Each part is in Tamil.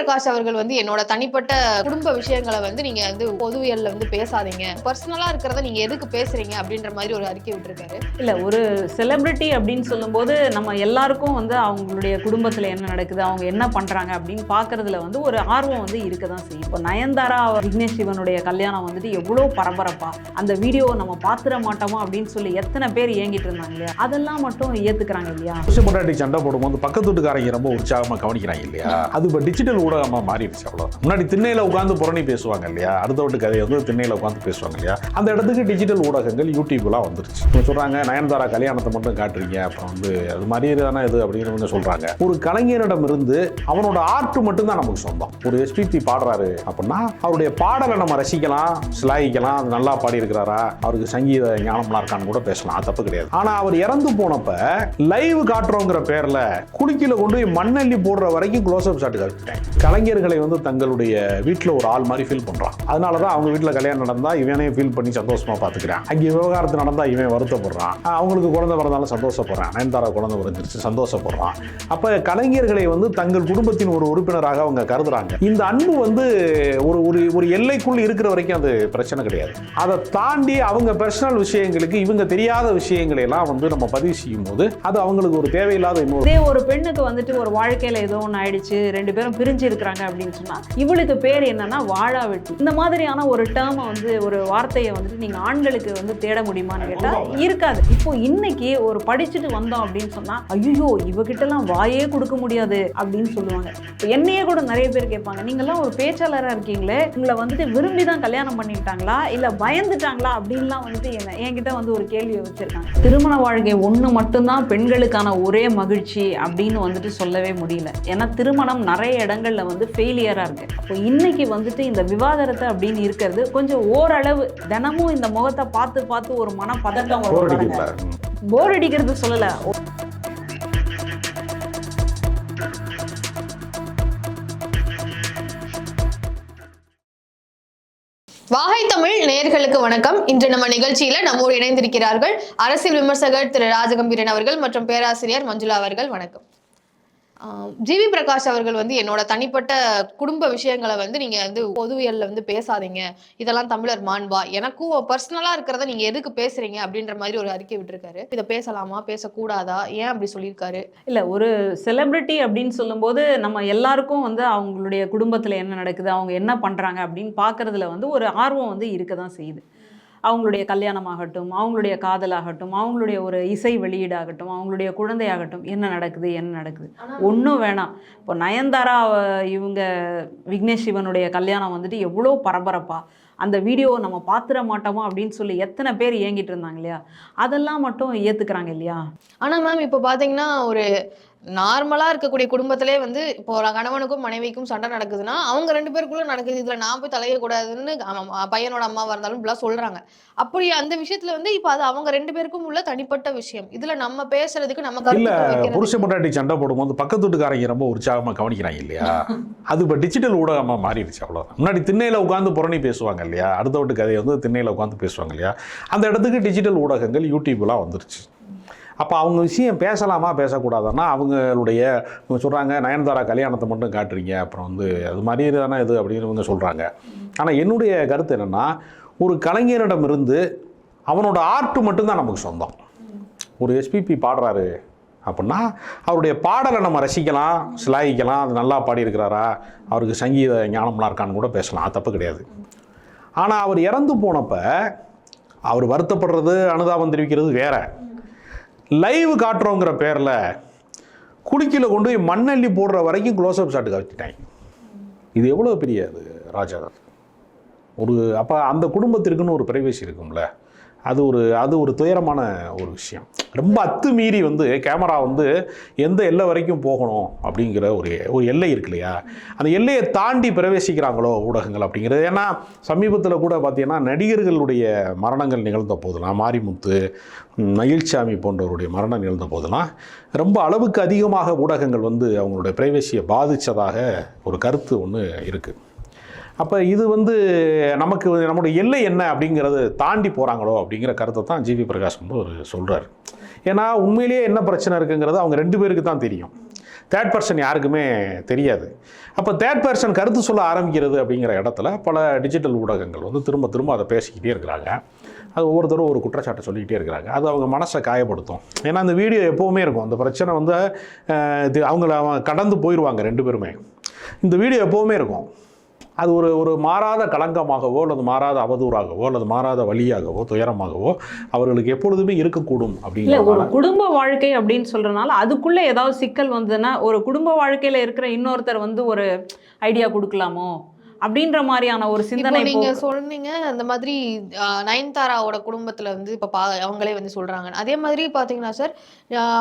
பிரகாஷ் அவர்கள் வந்து என்னோட தனிப்பட்ட குடும்ப விஷயங்களை வந்து நீங்க வந்து பொதுவியல்ல வந்து பேசாதீங்க, பர்சனலா இருக்கிறத நீங்க எதுக்கு பேசுறீங்க அப்படின்ற மாதிரி ஒரு அறிக்கை விட்டுருக்காரு. இல்ல ஒரு செலிபிரிட்டி அப்படின்னு சொல்லும்போது நம்ம எல்லாருக்கும் வந்து அவங்களுடைய குடும்பத்துல என்ன நடக்குது, அவங்க என்ன பண்றாங்க அப்படின்னு பாக்குறதுல வந்து ஒரு ஆர்வம் வந்து இருக்கதான் செய்யும். இப்போ நயன்தாரா விக்னேஷ் சிவனுடைய கல்யாணம் வந்துட்டு எவ்வளவு பரபரப்பா அந்த வீடியோ நம்ம பாத்துற மாட்டோமா அப்படின்னு சொல்லி எத்தனை பேர் ஏங்கிட்டு இருந்தாங்க இல்லையா, அதெல்லாம் மட்டும் ஏத்துக்கிறாங்க இல்லையா. பொண்டாட்டி சண்டை போடும்போது பக்கத்து வீட்டுக்காரங்க ரொம்ப உற்சாகமா கவனிக்கிறாங்க இல்லையா, அது இப்போ டிஜிட்டல் ஊடகமா மாறிடுச்சு. அவ்வளோ முன்னாடி திண்ணையில உட்காந்து புரணி பேசுவாங்க இல்லையா, அடுத்த வீட்டு கதையை வந்து திண்ணையில உட்காந்து பேசுவாங்க இல்லையா, அந்த இடத்துக்கு டிஜிட்டல் ஊடகங்கள் யூடியூப்லாம் வந்துருச்சு. சொல்றாங்க நயன்தாரா கல்யாணத்தை மட்டும் காட்டுறீங்க, அப்புறம் வந்து அது மாதிரி தானே இது அப்படின்னு சொல்றாங்க. ஒரு கலைஞரிடம் இருந்து அவனோட ஆர்ட் மட்டும் தான் நமக்கு சொந்தம். ஒரு எஸ்பிபி பாடுறாரு அப்படின்னா அவருடைய பாடலை நம்ம ரசிக்கலாம், சிலாயிக்கலாம், அது நல்லா பாடி இருக்கிறாரா, அவருக்கு சங்கீத ஞானம்லாம் இருக்கான்னு கூட பேசலாம், அது தப்பு கிடையாது. ஆனா அவர் இறந்து போனப்ப லைவ் காட்டுறோங்கிற பேர்ல குளிக்கில கொண்டு மண்ணள்ளி போடுற வரைக்கும் க்ளோஸ் அப் ஷாட் காட்டிட்டேன். கலைஞர்களை வந்து தங்களுடைய வீட்டில் ஒரு ஆள் மாதிரி ஃபீல் பண்றான். அதனாலதான் அவங்க வீட்டில் கல்யாணம் நடந்தா இவனே ஃபீல் பண்ணி சந்தோஷமா பாத்துக்கிறான், அங்கே விவகாரத்து நடந்தா இவன் வருத்தப்படுறான், அவங்களுக்கு குழந்தை பிறந்தாலும் சந்தோஷப்படுறான், நயன்தாரா குழந்தை பிறந்துருச்சு சந்தோஷப்படுறான். அப்ப கலைஞர்களை வந்து தங்கள் குடும்பத்தின் ஒரு உறுப்பினராக அவங்க கருதுறாங்க. இந்த அன்பு வந்து ஒரு ஒரு எல்லைக்குள் இருக்கிற வரைக்கும் அது பிரச்சனை கிடையாது. அதை தாண்டி அவங்க பர்சனல் விஷயங்களுக்கு இவங்க தெரியாத விஷயங்களை எல்லாம் வந்து நம்ம பதிவு செய்யும் போது அது அவங்களுக்கு ஒரு தேவையில்லாத இதே ஒரு பெண்ணுக்கு வந்துட்டு ஒரு வாழ்க்கையில ஏதோ ஒன்று ஆயிடுச்சு, ரெண்டு பேரும் பிரிஞ்சு இருக்கிறாங்க அப்படின்னு சொன்னா இவளுக்கு பேர் என்னன்னா வாழா வெட்டி. இந்த மாதிரியான ஒரு டேர்மை வந்து ஒரு வார்த்தையை வந்துட்டு நீங்க ஆண்களுக்கு வந்து தேட முடியுமான்னு கேட்டா இருக்காது. இப்போ இன்னைக்கு ஒரு படிச்சுட்டு வந்தோம் அப்படின்னு சொன்னா ஐயோ இவகிட்ட எல்லாம் வாயே கொடுக்க முடியாது அப்படின்னு சொல்லுவாங்க. என்னையே கூட நிறைய பேர் கேட்பாங்க, நீங்க எல்லாம் ஒரு பேச்சாளராக இருக்கீங்களே, உங்களை வந்துட்டு விரும்பி தான் கல்யாணம் பண்ணிட்டாங்களா இல்ல பயந்துட்டாங்களா அப்படின்லாம் வந்துட்டு என்கிட்ட வந்து ஒரு கேள்வியை வச்சிருக்காங்க. திருமண வாழ்க்கை ஒண்ணு மட்டும்தான் பெண்களுக்கான ஒரே மகிழ்ச்சி அப்படின்னு வந்துட்டு சொல்லவே முடியல. ஏன்னா திருமணம் நிறைய இடங்கள்ல வந்து ஃபெயிலியரா இருக்கு. அப்போ இன்னைக்கு வந்துட்டு இந்த விவாதத்தை அப்படின்னு இருக்கிறது கொஞ்சம் ஓரளவு தினமும் இந்த முகத்தை பார்த்து பார்த்து ஒரு மனப்பதட்டம் போர் அடிக்கிறது சொல்லல. வாகை தமிழ் நேயர்களுக்கு வணக்கம். இன்று நம்ம நிகழ்ச்சியில நம்மோடு இணைந்திருக்கிறார்கள் அரசியல் விமர்சகர் திரு ராஜகம்பீரன் அவர்கள் மற்றும் பேராசிரியர் மஞ்சுளா அவர்கள். வணக்கம். ஜிவி பிரகாஷ் அவர்கள் வந்து என்னோட தனிப்பட்ட குடும்ப விஷயங்களை வந்து நீங்க வந்து பொதுவியல்ல வந்து பேசாதீங்க, இதெல்லாம் தமிழர் மாண்பா, எனக்கும் பர்சனலா இருக்கிறத நீங்க எதுக்கு பேசுறீங்க அப்படின்ற மாதிரி ஒரு அறிக்கை விட்டுருக்காரு. இதை பேசலாமா பேசக்கூடாதா, ஏன் அப்படி சொல்லியிருக்காரு? இல்ல ஒரு செலிபிரிட்டி அப்படின்னு சொல்லும்போது நம்ம எல்லாருக்கும் வந்து அவங்களுடைய குடும்பத்துல என்ன நடக்குது, அவங்க என்ன பண்றாங்க அப்படின்னு பாக்குறதுல வந்து ஒரு ஆர்வம் வந்து இருக்கதான் செய்யுது. அவங்களுடைய கல்யாணமாகட்டும், அவங்களுடைய காதலாகட்டும், அவங்களுடைய ஒரு இசை வெளியீடாகட்டும், அவங்களுடைய குழந்தையாகட்டும், என்ன நடக்குது ஒன்றும் வேணாம். இப்போ நயன்தாரா இவங்க விக்னேஷ் சிவனுடைய கல்யாணம் வந்துட்டு எவ்வளோ பரபரப்பா அந்த வீடியோ நம்ம பாத்துற மாட்டோமா அப்படின்னு சொல்லி எத்தனை பேர் ஏங்கிட்டு இருந்தாங்க இல்லையா, அதெல்லாம் மட்டும் ஏத்துக்கிறாங்க இல்லையா. ஆனா மேம் இப்போ பாத்தீங்கன்னா ஒரு நார்மலா இருக்கக்கூடிய குடும்பத்திலே வந்து இப்போ கணவனுக்கும் மனைவிக்கும் சண்டை நடக்குதுன்னா அவங்க ரெண்டு பேருக்குள்ள நடக்குது, இதுல நான் போய் தலையிடக்கூடாதுன்னு பையனோட அம்மாவா இருந்தாலும் இப்படிலாம் சொல்றாங்க. அப்படி அந்த விஷயத்துல வந்து இப்ப அது அவங்க ரெண்டு பேருக்கும் உள்ள தனிப்பட்ட விஷயம், இதுல நம்ம பேசுறதுக்கு நம்ம இல்ல. புருஷ பொண்டாட்டி சண்டை போடும்போது பக்கத்து வீட்டுக்காரங்க ரொம்ப உற்சாகமா கவனிக்கிறாங்க இல்லையா, அது இப்போ டிஜிட்டல் ஊடகமா மாறிடுச்சு. அவ்வளவுதான். முன்னாடி திண்ணையில உட்காந்து புரணி பேசுவாங்க இல்லையா, அடுத்த வீட்டு கதையை வந்து திண்ணையில உட்காந்து பேசுவாங்க இல்லையா, அந்த இடத்துக்கு டிஜிட்டல் ஊடகங்கள் யூடியூப்லாம் வந்துருச்சு. அப்போ அவங்க விஷயம் பேசலாமா பேசக்கூடாதுன்னா அவங்களுடைய சொல்கிறாங்க நயன்தாரா கல்யாணத்தை மட்டும் காட்டுறீங்க, அப்புறம் வந்து அது மாதிரி தானே இது அப்படின்னு வந்து சொல்கிறாங்க. ஆனால் என்னுடைய கருத்து என்னென்னா, ஒரு கலைஞரிடம் இருந்து அவனோட ஆர்ட் மட்டும்தான் நமக்கு சொந்தம். ஒரு எஸ்பிபி பாடுறாரு அப்படின்னா அவருடைய பாடலை நம்ம ரசிக்கலாம், சிலாயிக்கலாம், அது நல்லா பாடியிருக்கிறாரா, அவருக்கு சங்கீத ஞானம்லாம் இருக்கான்னு கூட பேசலாம், அது தப்பு கிடையாது. ஆனால் அவர் இறந்து போனப்போ அவர் வருத்தப்படுறது, அனுதாபம் தெரிவிக்கிறது வேற. லைவ் காட்டுறோங்கிற பேரில் குளிக்கில கொண்டு மண்ணள்ளி போடுற வரைக்கும் க்ளோஸ் அப் ஷாட் காட்டிட்டாங்க. இது எவ்வளோ பெரிய அது ராஜா ஒரு. அப்போ அந்த குடும்பத்திற்குன்னு ஒரு பிரைவசி இருக்கும்ல, அது ஒரு துயரமான ஒரு விஷயம். ரொம்ப அத்துமீறி வந்து கேமரா வந்து எந்த எல்லை வரைக்கும் போகணும் அப்படிங்கிற ஒரு எல்லை இருக்கு இல்லையா, அந்த எல்லையை தாண்டி பிரவேசிக்கிறாங்களோ ஊடகங்கள் அப்படிங்கிறது. ஏன்னா சமீபத்தில் கூட பார்த்தீங்கன்னா நடிகர்களுடைய மரணங்கள் நிகழ்ந்த போதெல்லாம், மாரிமுத்து, மகிழ்ச்சாமி போன்றவருடைய மரணம் நிகழ்ந்த போதெல்லாம் ரொம்ப அளவுக்கு அதிகமாக ஊடகங்கள் வந்து அவங்களுடைய பிரைவசியை பாதித்ததாக ஒரு கருத்து ஒன்று இருக்குது. அப்போ இது வந்து நமக்கு நம்முடைய எல்லை என்ன அப்படிங்கிறது தாண்டி போகிறாங்களோ அப்படிங்கிற கருத்தை தான் ஜிவி பிரகாஷ் வந்து ஒரு சொல்கிறார். ஏன்னா உண்மையிலேயே என்ன பிரச்சனை இருக்குங்கிறது அவங்க ரெண்டு பேருக்கு தான் தெரியும். தேர்ட் பர்சன் யாருக்குமே தெரியாது. அப்போ தேர்ட் பர்சன் கருத்து சொல்ல ஆரம்பிக்கிறது அப்படிங்கிற இடத்துல பல டிஜிட்டல் ஊடகங்கள் வந்து திரும்ப திரும்ப அதை பேசிக்கிட்டே இருக்கிறாங்க. அது ஒவ்வொருத்தரும் ஒரு குற்றச்சாட்டை சொல்லிக்கிட்டே இருக்கிறாங்க. அது அவங்க மனசை காயப்படுத்தும். ஏன்னா அந்த வீடியோ எப்போவுமே இருக்கும். அந்த பிரச்சனை வந்து அவங்கள கடந்து போயிடுவாங்க 2 பேருமே. இந்த வீடியோ எப்போவுமே இருக்கும். அது ஒரு மாறாத களங்கமாகவோ அல்லது மாறாத அவதூறாகவோ அல்லது மாறாத வழியாகவோ துயரமாகவோ அவர்களுக்கு எப்பொழுதுமே இருக்கக்கூடும். இல்லை, ஒரு குடும்ப வாழ்க்கை அப்படின்னு சொல்றதுனால அதுக்குள்ள ஏதாவது சிக்கல் வந்ததுன்னா ஒரு குடும்ப வாழ்க்கையில இருக்கிற இன்னொருத்தர் வந்து ஒரு ஐடியா கொடுக்கலாமோ அப்படின்ற மாதிரியான ஒரு சிந்தனை. நீங்க சொன்னீங்க அந்த மாதிரி நயன்தாராவோட குடும்பத்துல வந்து இப்ப அவங்களே வந்து சொல்றாங்க. அதே மாதிரி பாத்தீங்கன்னா சார்,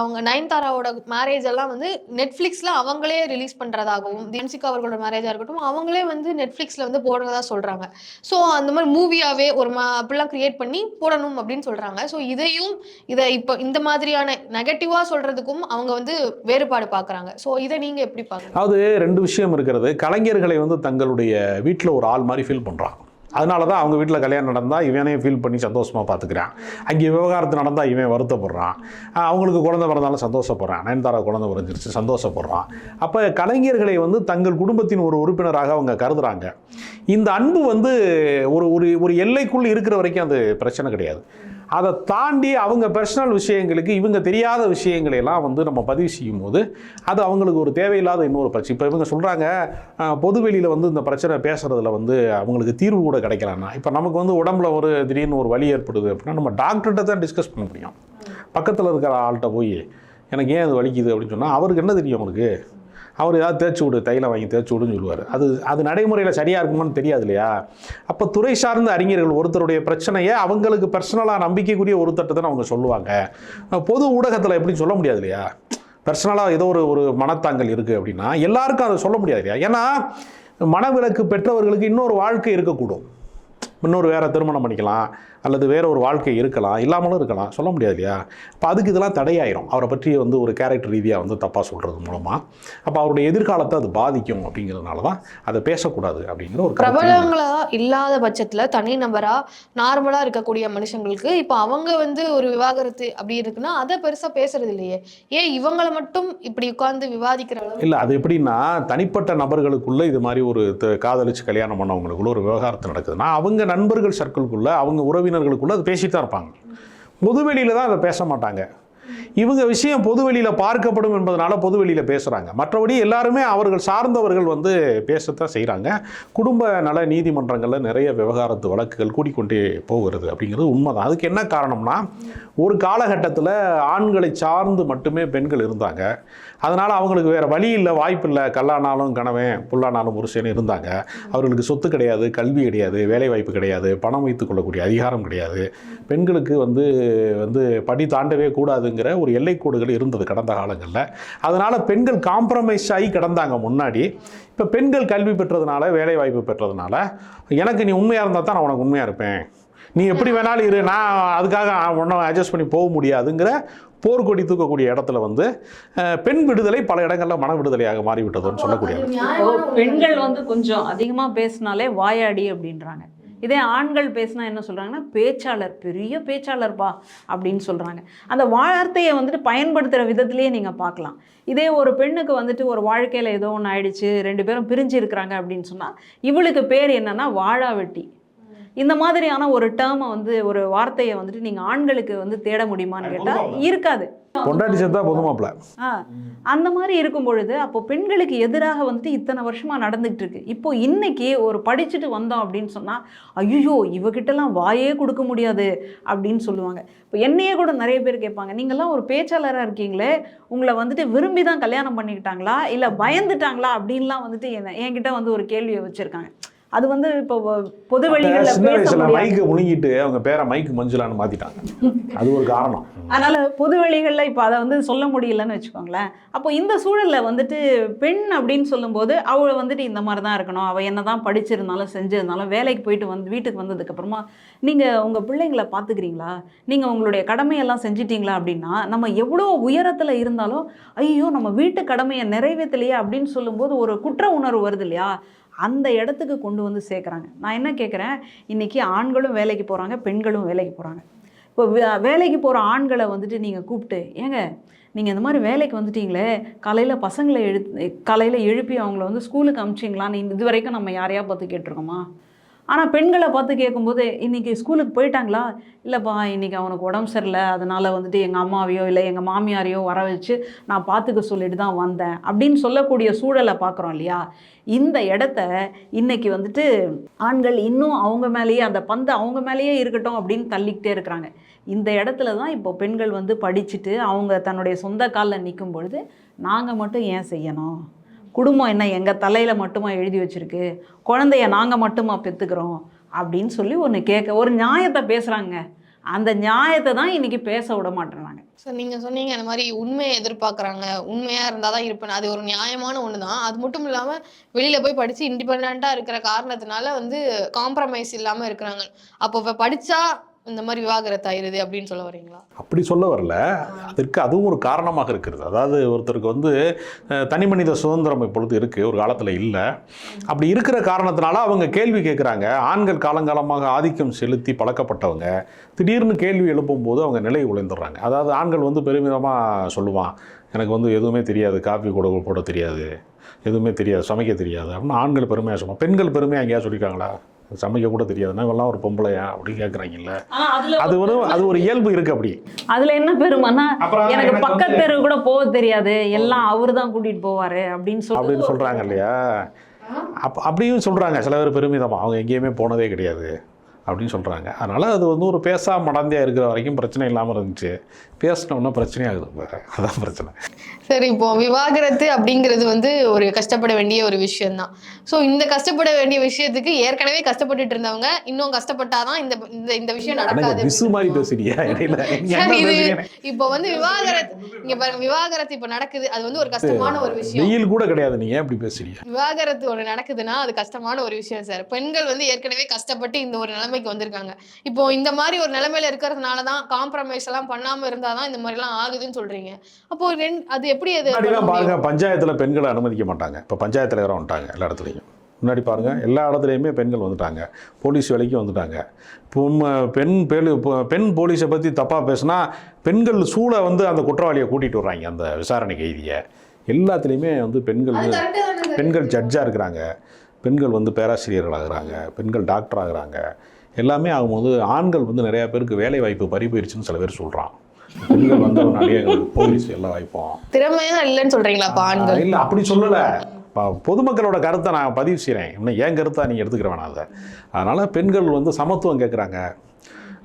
அவங்க நயன்தாராவோட மேரேஜ் எல்லாம் வந்து நெட்ஃபிளிக்ஸ்ல அவங்களே ரிலீஸ் பண்றதாகவும், தின்சிகா அவர்களோட மேரேஜா இருக்கட்டும் அவங்களே வந்து நெட்ஃபிளிக்ஸ்ல வந்து போடுறதா சொல்றாங்க. ஸோ அந்த மாதிரி மூவியாவே ஒரு அப்படிலாம் கிரியேட் பண்ணி போடணும் அப்படின்னு சொல்றாங்க. ஸோ இதை இப்போ இந்த மாதிரியான நெகட்டிவா சொல்றதுக்கும் அவங்க வந்து வேறுபாடு பாக்குறாங்க. ஸோ இதை நீங்க எப்படி பாக்குறீங்க? அது 2 விஷயம் இருக்கிறது. கலைஞர்களை வந்து தங்களுடைய வீட்டில் ஒரு ஆள் மாதிரி ஃபீல் பண்ணுறான். அதனால தான் அவங்க வீட்டில் கல்யாணம் நடந்தால் இவனே ஃபீல் பண்ணி சந்தோஷமாக பார்த்துக்கிறான். அங்கே விவகாரத்து நடந்தால் இவன் வருத்தப்படுறான். அவங்களுக்கு குழந்தை பிறந்தாலும் சந்தோஷப்படுறான். நயன்தாரா குழந்தை பிறந்துருச்சு சந்தோஷப்படுறான். அப்போ கலைஞர்களை வந்து தங்கள் குடும்பத்தின் ஒரு உறுப்பினராக அவங்க கருதுறாங்க. இந்த அன்பு வந்து ஒரு எல்லைக்குள் இருக்கிற வரைக்கும் அது பிரச்சனை கிடையாது. அதை தாண்டி அவங்க பர்சனல் விஷயங்களுக்கு இவங்க தெரியாத விஷயங்களை எல்லாம் வந்து நம்ம பதிவு செய்யும் போது அது அவங்களுக்கு ஒரு தேவையில்லாத இன்னொரு பிரச்சனை. இப்போ இவங்க சொல்கிறாங்க பொதுவெளியில் வந்து இந்த பிரச்சனை பேசுகிறதுல வந்து அவங்களுக்கு தீர்வு கூட கிடைக்கலான்னா, இப்போ நமக்கு வந்து உடம்புல ஒரு திடீர்னு ஒரு வலி ஏற்படுது அப்படின்னா நம்ம டாக்டர்கிட்ட தான் டிஸ்கஸ் பண்ண முடியும். பக்கத்தில் இருக்கிற ஆள்கிட்ட போய் எனக்கு ஏன் அது வலிக்குது அப்படின்னு சொன்னால் அவருக்கு என்ன தெரியும்? அவருக்கு அவர் ஏதாவது தேய்ச்சி விடு, தைலம் வாங்கி தேய்ச்சி விடுன்னு சொல்லுவார். அது நடைமுறையில் சரியாக இருக்குமான்னு தெரியாது இல்லையா? அப்போ துறை சார்ந்த அறிஞர்கள் ஒருத்தருடைய பிரச்சனையை அவங்களுக்கு பர்சனலாக நம்பிக்கைக்குரிய ஒருத்தட்ட தான் அவங்க சொல்லுவாங்க. பொது ஊடகத்தில் எப்படின்னு சொல்ல முடியாது இல்லையா? பர்சனலாக ஏதோ ஒரு மனத்தாங்கல் இருக்குது அப்படின்னா எல்லாருக்கும் அதை சொல்ல முடியாது இல்லையா? ஏன்னா மனவிலக்கு பெற்றவர்களுக்கு இன்னொரு வாழ்க்கை இருக்கக்கூடும். இன்னொரு வேறு திருமணம் பண்ணிக்கலாம் அல்லது வேறு ஒரு வாழ்க்கை இருக்கலாம், இல்லாமலும் இருக்கலாம், சொல்ல முடியாது இல்லையா? அப்போ அதுக்கு இதெல்லாம் தடையாயிரும். அவரை பற்றி வந்து ஒரு கேரக்டர் ரீதியாக வந்து தப்பாக சொல்கிறது மூலமாக அப்போ அவருடைய எதிர்காலத்தை அது பாதிக்கும். அப்படிங்கிறதுனால தான் அதை பேசக்கூடாது அப்படிங்கிற ஒரு பிரபலங்களாக இல்லாத பட்சத்தில் தனிநபராக நார்மலாக இருக்கக்கூடிய மனுஷங்களுக்கு இப்போ அவங்க வந்து ஒரு விவாகரத்து அப்படி இருக்குன்னா அதை பெருசாக பேசுறது இல்லையே. ஏன் இவங்களை மட்டும் இப்படி உட்கார்ந்து விவாதிக்கிற அளவு? இல்லை, அது எப்படின்னா தனிப்பட்ட நபர்களுக்குள்ளே இது மாதிரி ஒரு காதலிச்சு கல்யாணம் பண்ணவங்களுக்குள்ள ஒரு விவகாரத்து நடக்குதுன்னா அவங்க நண்பர்கள் சர்க்கிள்குள்ளே அவங்க உறவினர்களுக்குள்ளே அது பேசிட்டு தான் இருப்பாங்க. பொதுவெளியில் தான் அதை பேச மாட்டாங்க. இவங்க விஷயம் பொதுவெளியில் பார்க்கப்படும் என்பதனால பொதுவெளியில் பேசுகிறாங்க. மற்றபடி எல்லாருமே அவர்கள் சார்ந்தவர்கள் வந்து பேசத்தான் செய்கிறாங்க. குடும்ப நல நீதிமன்றங்களில் நிறைய விவகாரத்து வழக்குகள் கூடிக்கொண்டே போகிறது அப்படிங்கிறது உண்மைதான். அதுக்கு என்ன காரணம்னா ஒரு காலகட்டத்தில் ஆண்களை சார்ந்து மட்டுமே பெண்கள் இருந்தாங்க. அதனால் அவங்களுக்கு வேறு வழி இல்லை, வாய்ப்பு இல்லை. கல்லானாலும் கணவன் புல்லானாலும் புருஷன் இருந்தாங்க. அவர்களுக்கு சொத்து கிடையாது, கல்வி கிடையாது, வேலை வாய்ப்பு கிடையாது, பணம் வைத்துக் கொள்ளக்கூடிய அதிகாரம் கிடையாது. பெண்களுக்கு வந்து படி தாண்டவே கூடாதுங்கிற ஒரு எல்லைக்கோடுகள் இருந்தது கடந்த காலங்களில். அதனால் பெண்கள் காம்ப்ரமைஸ் ஆகி கிடந்தாங்க முன்னாடி. இப்போ பெண்கள் கல்வி பெற்றதுனால, வேலை வாய்ப்பு பெற்றதுனால எனக்கு நீ உண்மையாக இருந்தால் தான் நான் உனக்கு உண்மையாக இருப்பேன், நீ எப்படி வேணாலும் இரு, நான் அதுக்காக ஒன்றும் அட்ஜஸ்ட் பண்ணி போக முடியாதுங்கிற போர்க்கொடி தூக்கக்கூடிய இடத்துல வந்து பெண் விடுதலை பல இடங்களில் மன விடுதலையாக மாறிவிட்டதுன்னு சொல்லக்கூடிய. பெண்கள் வந்து கொஞ்சம் அதிகமாக பேசினாலே வாயாடி அப்படின்றாங்க. இதே ஆண்கள் பேசினா என்ன சொல்கிறாங்கன்னா பேச்சாளர், பெரிய பேச்சாளர்ப்பா அப்படின்னு சொல்கிறாங்க. அந்த வார்த்தையை வந்துட்டு பயன்படுத்துகிற விதத்துலேயே நீங்கள் பார்க்கலாம். இதே ஒரு பெண்ணுக்கு வந்துட்டு ஒரு வாழ்க்கையில் ஏதோ ஒன்று ஆயிடுச்சு, 2 பேரும் பிரிஞ்சு இருக்கிறாங்க அப்படின்னு சொன்னால் இவளுக்கு பேர் என்னன்னா வாழா வெட்டி. இந்த மாதிரியான ஒரு டேர்மை வந்து ஒரு வார்த்தையை வந்துட்டு நீங்கள் ஆண்களுக்கு வந்து தேட முடியுமான்னு கேட்டால் இருக்காது. பொண்டாட்டி சேர்த்தா பொதுமாப்பிள்ள. அந்த மாதிரி இருக்கும் பொழுது அப்போ பெண்களுக்கு எதிராக வந்துட்டு இத்தனை வருஷமாக நடந்துகிட்டு இருக்கு. இப்போ இன்னைக்கு ஒரு படிச்சுட்டு வந்தோம் அப்படின்னு சொன்னால் ஐயோ இவகிட்டலாம் வாயே கொடுக்க முடியாது அப்படின்னு சொல்லுவாங்க. இப்போ என்னையே கூட நிறைய பேர் கேட்பாங்க, நீங்கள்லாம் ஒரு பேச்சாளராக இருக்கீங்களே, உங்களை வந்துட்டு விரும்பி தான் கல்யாணம் பண்ணிக்கிட்டாங்களா இல்லை பயந்துட்டாங்களா அப்படின்லாம் வந்துட்டு என்கிட்ட வந்து ஒரு கேள்வியை வச்சுருக்காங்க. அது வந்து இப்போ பொது வெளிகளில் மைக்கு முழுங்கிட்டு அவங்க பேரை மைக்கு மஞ்சுளான்னு மாற்றிட்டாங்க. அது ஒரு காரணம். அதனால் பொது வெளிகளில் இப்போ அதை வந்து சொல்ல முடியலன்னு வச்சுக்கோங்களேன். அப்போ இந்த சூழலில் வந்துட்டு பெண் அப்படின்னு சொல்லும்போது அவளை வந்துட்டு இந்த மாதிரி தான் இருக்கணும், அவள் என்ன தான் படிச்சிருந்தாலும் செஞ்சிருந்தாலும் வேலைக்கு போயிட்டு வீட்டுக்கு வந்ததுக்கப்புறமா நீங்கள் உங்கள் பிள்ளைங்களை பார்த்துக்கிறீங்களா, நீங்கள் உங்களுடைய கடமையெல்லாம் செஞ்சிட்டிங்களா அப்படின்னா நம்ம எவ்வளோ உயரத்தில் இருந்தாலும் ஐயோ நம்ம வீட்டு கடமையை நிறைவேற்றலையே அப்படின்னு சொல்லும்போது ஒரு குற்ற உணர்வு வருது இல்லையா? அந்த இடத்துக்கு கொண்டு வந்து சேர்க்குறாங்க. நான் என்ன கேட்குறேன், இன்றைக்கி ஆண்களும் வேலைக்கு போகிறாங்க, பெண்களும் வேலைக்கு போகிறாங்க. இப்போ வேலைக்கு போகிற ஆண்களை வந்துட்டு நீங்கள் கூப்பிட்டு ஏங்க நீங்கள் இந்த மாதிரி வேலைக்கு வந்துட்டீங்களே, காலையில் எழுப்பி அவங்கள வந்து ஸ்கூலுக்கு அனுப்பிச்சிங்களான்னு இது வரைக்கும் நம்ம யாரையா பார்த்து கேட்டிருக்கோமா? ஆனால் பெண்களை பார்த்து கேட்கும்போது, இன்றைக்கி ஸ்கூலுக்கு போயிட்டாங்களா? இல்லைப்பா, இன்றைக்கி அவனுக்கு உடம்பு சரியில்லை, அதனால் வந்துட்டு எங்கள் அம்மாவையோ இல்லை எங்கள் மாமியாரையோ வர வச்சு நான் பார்த்துக்க சொல்லிட்டு தான் வந்தேன் அப்படின்னு சொல்லக்கூடிய சூழலை பார்க்குறோம் இல்லையா? இந்த இடத்த இன்றைக்கி வந்துட்டு ஆண்கள் இன்னும் அவங்க மேலேயே, அந்த பந்து அவங்க மேலேயே இருக்கட்டும் அப்படின்னு தள்ளிக்கிட்டே இருக்கிறாங்க. இந்த இடத்துல தான் இப்போ பெண்கள் வந்து படிச்சுட்டு அவங்க தன்னுடைய சொந்த காலில் நிற்கும் பொழுது, நாங்கள் மட்டும் ஏன் செய்யணும்? குடும்பம் என்ன எங்கள் தலையில் மட்டுமா எழுதி வச்சுருக்கு? குழந்தைய நாங்கள் மட்டுமா பெற்றுக்கிறோம் அப்படின்னு சொல்லி ஒரு நியாயத்தை பேசுகிறாங்க. அந்த நியாயத்தை தான் இன்றைக்கி பேச விட மாட்டேறாங்க. சார், நீங்கள் சொன்னீங்க இந்த மாதிரி உண்மையை எதிர்பார்க்குறாங்க, உண்மையாக இருந்தால் தான் இருப்பேன். அது ஒரு நியாயமான ஒன்று தான். அது மட்டும் இல்லாமல் வெளியில் போய் படித்து இண்டிபெண்ட்டாக இருக்கிற காரணத்தினால வந்து காம்ப்ரமைஸ் இல்லாமல் இருக்கிறாங்க. அப்போ இப்போ படித்தா இந்த மாதிரி விவாகரத்து ஆயிருது அப்படின்னு சொல்ல வரீங்களா? அப்படி சொல்ல வரல. அதற்கு அதுவும் ஒரு காரணமாக இருக்கிறது. அதாவது ஒருத்தருக்கு வந்து தனி மனித சுதந்திரம் இப்பொழுது இருக்குது, ஒரு காலத்தில் இல்லை. அப்படி இருக்கிற காரணத்தினால அவங்க கேள்வி கேட்குறாங்க. ஆண்கள் காலங்காலமாக ஆதிக்கம் செலுத்தி பழக்கப்பட்டவங்க திடீர்னு கேள்வி எழுப்பும்போது அவங்க நிலை உழைந்துடுறாங்க. அதாவது ஆண்கள் வந்து பெருமிதமாக சொல்லுவான், எனக்கு வந்து எதுவுமே தெரியாது, காஃபி கூட போட தெரியாது, எதுவுமே தெரியாது, சமைக்க தெரியாது அப்படின்னு ஆண்கள் பெருமையாக சொல்லுவாங்க. பெண்கள் பெருமையாக எங்கேயா சொல்லியிருக்காங்களா? சமைக்க கூட தெரியாதுன்னா இவெல்லாம் ஒரு பொம்பளையா அப்படின்னு கேட்குறாங்கல்ல. அது ஒரு இயல்பு இருக்கு. அப்படி அதுல என்ன பெருமைன்னா, எனக்கு பக்கத்து தெரு கூட போக தெரியாது, எல்லாம் அவரு தான் கூட்டிட்டு போவாரு அப்படின்னு சொல்றாங்க இல்லையா? அப்படியும் சொல்றாங்க சில பேர் பெருமிதமா, அவங்க எங்கேயுமே போனதே கிடையாது அப்படின்னு சொல்கிறாங்க. அதனால் அது வந்து ஒரு பேசாம மடந்தையாக இருக்கிற வரைக்கும் பிரச்சனை இல்லாமல் இருந்துச்சு. பேசினோன்னா பிரச்சனையாகுது, அதான் பிரச்சனை. சரி, இப்போ விவாகரத்து அப்படிங்கிறது வந்து ஒரு கஷ்டப்பட வேண்டிய ஒரு விஷயம்தான். ஸோ இந்த கஷ்டப்பட வேண்டிய விஷயத்துக்கு ஏற்கனவே கஷ்டப்பட்டுட்டு இருந்தவங்க இன்னும் கஷ்டப்பட்டாதான் இந்த இந்த விஷயம் நடக்காது. மாதிரி பேசுறியா? இப்போ வந்து விவாகரத்து இப்போ நடக்குது, அது வந்து ஒரு கஷ்டமான ஒரு விஷயம். வெயில் கூட கிடையாது, நீங்க எப்படி பேசுறீங்க? விவாகரத்து ஒரு நடக்குதுன்னா அது கஷ்டமான ஒரு விஷயம் சார். பெண்கள் வந்து ஏற்கனவே கஷ்டப்பட்டு இந்த ஒரு நிலைமைக்கு வந்திருக்காங்க. இப்போ இந்த மாதிரி ஒரு நிலைமையில இருக்கிறதுனால தான் காம்ப்ரமைஸ் எல்லாம் பண்ணாம இருந்தாதான் இந்த மாதிரி எல்லாம் ஆகுதுன்னு சொல்றீங்க. அப்போ அது எப்படி? பாருங்க, பஞ்சாயத்துல பெண்களை அனுமதிக்க மாட்டாங்க. இப்ப பஞ்சாயத்துல யாரும் வந்துட்டாங்க எல்லா இடத்துலையும். முன்னாடி பாருங்க, எல்லா இடத்துலையுமே பெண்கள் வந்துட்டாங்க, போலீஸ் வேலைக்கு வந்துட்டாங்க. பெண் போலீஸை பற்றி தப்பாக பேசுனா பெண்கள் சூழ வந்து அந்த குற்றவாளியை கூட்டிகிட்டு வர்றாங்க, அந்த விசாரணை கைதியை. எல்லாத்துலேயுமே வந்து பெண்கள் ஜட்ஜாக இருக்கிறாங்க, பெண்கள் வந்து பேராசிரியர்கள் ஆகுறாங்க, பெண்கள் டாக்டர் ஆகுறாங்க. எல்லாமே ஆகும்போது ஆண்கள் வந்து நிறையா பேருக்கு வேலை வாய்ப்பு பறி போயிடுச்சுன்னு சில பேர் சொல்கிறான். பெண்கள் வந்தவனாலேயே போலீஸ் எல்லா வாய்ப்பும் திறமையா இல்லைன்னு சொல்கிறீங்களா? ஆண்கள் இல்லை, அப்படி சொல்லலை. பொதுமக்களோட கருத்தை நான் பதிவு செய்கிறேன், இன்னும் ஏன் கருத்தை நீங்கள் எடுத்துக்கிற வேணாம் அதை. அதனால் பெண்கள் வந்து சமத்துவம் கேட்குறாங்க,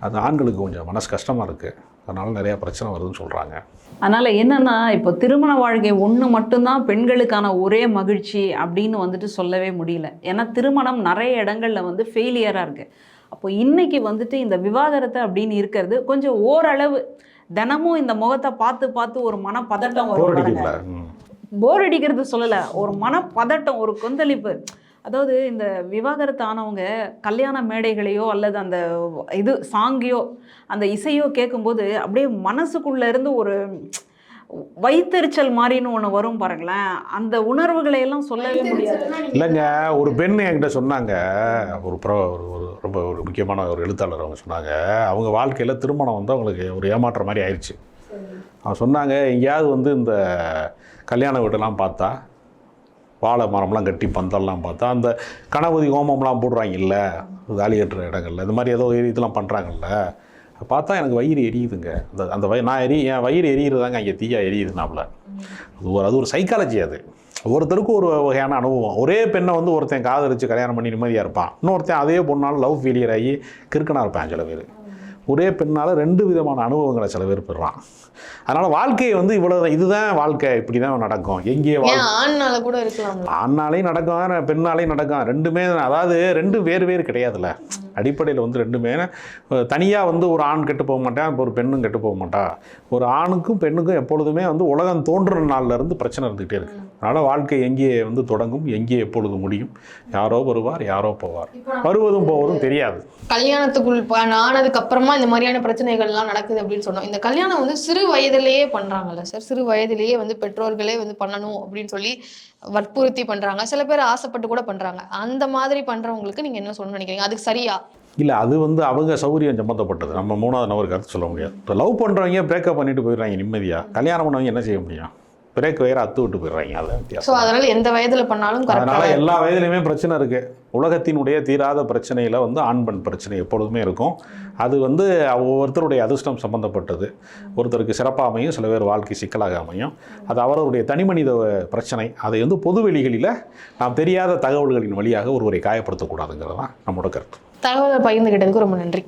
அது ஆண்களுக்கு கொஞ்சம் மனசு கஷ்டமாக இருக்குது, அதனால் நிறையா பிரச்சனை வருதுன்னு சொல்கிறாங்க. அதனால் என்னென்னா, இப்போ திருமண வாழ்க்கை ஒன்று மட்டும்தான் பெண்களுக்கான ஒரே மகிழ்ச்சி அப்படின்னு வந்துட்டு சொல்லவே முடியல. ஏன்னா திருமணம் நிறைய இடங்களில் வந்து ஃபெயிலியராக இருக்குது. அப்போ இன்றைக்கி வந்துட்டு இந்த விவாகரத்து அப்படின்னு இருக்கிறது கொஞ்சம் ஓரளவு தினமும் இந்த முகத்தை பார்த்து பார்த்து ஒரு மனப்பதட்டம் வரும். போர் அடிக்கிறது சொல்லலை, ஒரு மனப்பதட்டம், ஒரு கொந்தளிப்பு. அதாவது இந்த விவாகரத்து ஆனவங்க கல்யாண மேடைகளையோ அல்லது அந்த சாங்கியோ அந்த இசையோ கேட்கும்போது அப்படியே மனசுக்குள்ளே இருந்து ஒரு வைத்தறிச்சல் மாதிரின்னு ஒன்று வரும் பாருங்களேன். அந்த உணர்வுகளை எல்லாம் சொல்லவே முடியாது. இல்லைங்க, ஒரு பெண் என்கிட்ட சொன்னாங்க, ரொம்ப ஒரு முக்கியமான ஒரு எழுத்தாளர், அவங்க சொன்னாங்க அவங்க வாழ்க்கையில் திருமணம் வந்து அவங்களுக்கு ஒரு ஏமாற்ற மாதிரி ஆயிடுச்சு. அவங்க சொன்னாங்க, எங்கேயாவது வந்து இந்த கல்யாண வீட்டெல்லாம் பார்த்தா வாழை மரம்லாம் கட்டி பந்தல்லாம் பார்த்தா அந்த கணபதி ஹோமம்லாம் போடுறாங்கல்ல, தாலி கட்டுற இடங்கள்ல, இந்த மாதிரி ஏதோ இதெல்லாம் பண்ணுறாங்கல்ல, பார்த்தா எனக்கு வயிறு எரியுதுங்க. அந்த என் வயிறு எரியுறதாங்க அங்கே தீயா எரியுதுனாப்புல. அது ஒரு சைக்காலஜி. அது ஒருத்தருக்கும் ஒரு வகையான அனுபவம். ஒரே பெண்ணை வந்து ஒருத்தன் காதலிச்சு கல்யாணம் பண்ணி நிம்மதியாக இருப்பான், இன்னொருத்தன் அதே பொண்ணால் லவ் ஃபெயிலியர் ஆகி கிறுக்கனாக இருப்பான் சில பேர். ஒரே பெண்ணால் 2 விதமான அனுபவங்களை சில பேர் பெறுறான். அதனால் வாழ்க்கையை வந்து இவ்வளோ இதுதான் வாழ்க்கை, இப்படி தான் நடக்கும். எங்கேயே ஆண்னால கூட இருக்கலாம், ஆண்னாலையும் நடக்கும், பெண்ணாலையும் நடக்கும். ரெண்டுமே அதாவது 2 வேறு கிடையாதுல்ல. அடிப்படையில் வந்து 2மே தனியாக வந்து ஒரு ஆண் கெட்டு போக மாட்டான், ஒரு பெண்ணும் கெட்டு போக மாட்டா. ஒரு ஆணுக்கும் பெண்ணுக்கும் எப்பொழுதுமே வந்து உலகம் தோன்றுற நாள்லேருந்து பிரச்சனை இருந்துகிட்டே இருக்குது. அதனால் வாழ்க்கை எங்கே வந்து தொடங்கும், எங்கே எப்பொழுது முடியும், யாரோ வருவார் யாரோ போவார், வருவதும் போவதும் தெரியாது. கல்யாணத்துக்குள் ஆனதுக்கு அப்புறமா இந்த மாதிரியான பிரச்சனைகள்லாம் நடக்குது அப்படின்னு சொன்னோம். இந்த கல்யாணம் வந்து சிறு வயதிலேயே பண்ணுறாங்கல்ல சார், சிறு வயதிலேயே வந்து பெற்றோர்களே வந்து பண்ணணும் அப்படின்னு சொல்லி வற்புறுத்தி பண்ணுறாங்க. சில பேர் ஆசைப்பட்டு கூட பண்ணுறாங்க. அந்த மாதிரி பண்ணுறவங்களுக்கு நீங்கள் என்ன சொல்லணும்னு நினைக்கிறீங்க? அதுக்கு சரியா? இல்லை அது வந்து அவங்க சௌகரியம் சம்மந்தப்பட்டது, நம்ம மூணாவது நபர் கருத்து சொல்ல முடியாது. இப்போ லவ் பண்ணுறவங்க பிரேக்கப் பண்ணிட்டு போயிடுறாங்க நிம்மதியாக, கல்யாணம் பண்ணவங்க என்ன செய்ய முடியும்? பிரேக் வேற அத்து விட்டு போயிடுறாங்க. அது வித்தியாசம். ஸோ அதனால எந்த வயதுல பண்ணாலும் அதனால எல்லா வயதுலையுமே பிரச்சனை இருக்கு. உலகத்தினுடைய தீராத பிரச்சனையில வந்து ஆண் பெண் பிரச்சனை எப்பொழுதுமே இருக்கும். அது வந்து ஒவ்வொருத்தருடைய அதிர்ஷ்டம் சம்பந்தப்பட்டது. ஒருத்தருக்கு சிறப்பாக அமையும், சில பேர் வாழ்க்கை சிக்கலாக அமையும். அது அவருடைய தனிமனித பிரச்சனை. அதை வந்து பொது வெளிகளில் நாம் தெரியாத தகவல்களின் வழியாக ஒருவரை காயப்படுத்தக்கூடாதுங்கிறது தான் நம்மளோட கருத்து. தகவலை பகிர்ந்துகிட்டதுக்கு ரொம்ப நன்றி.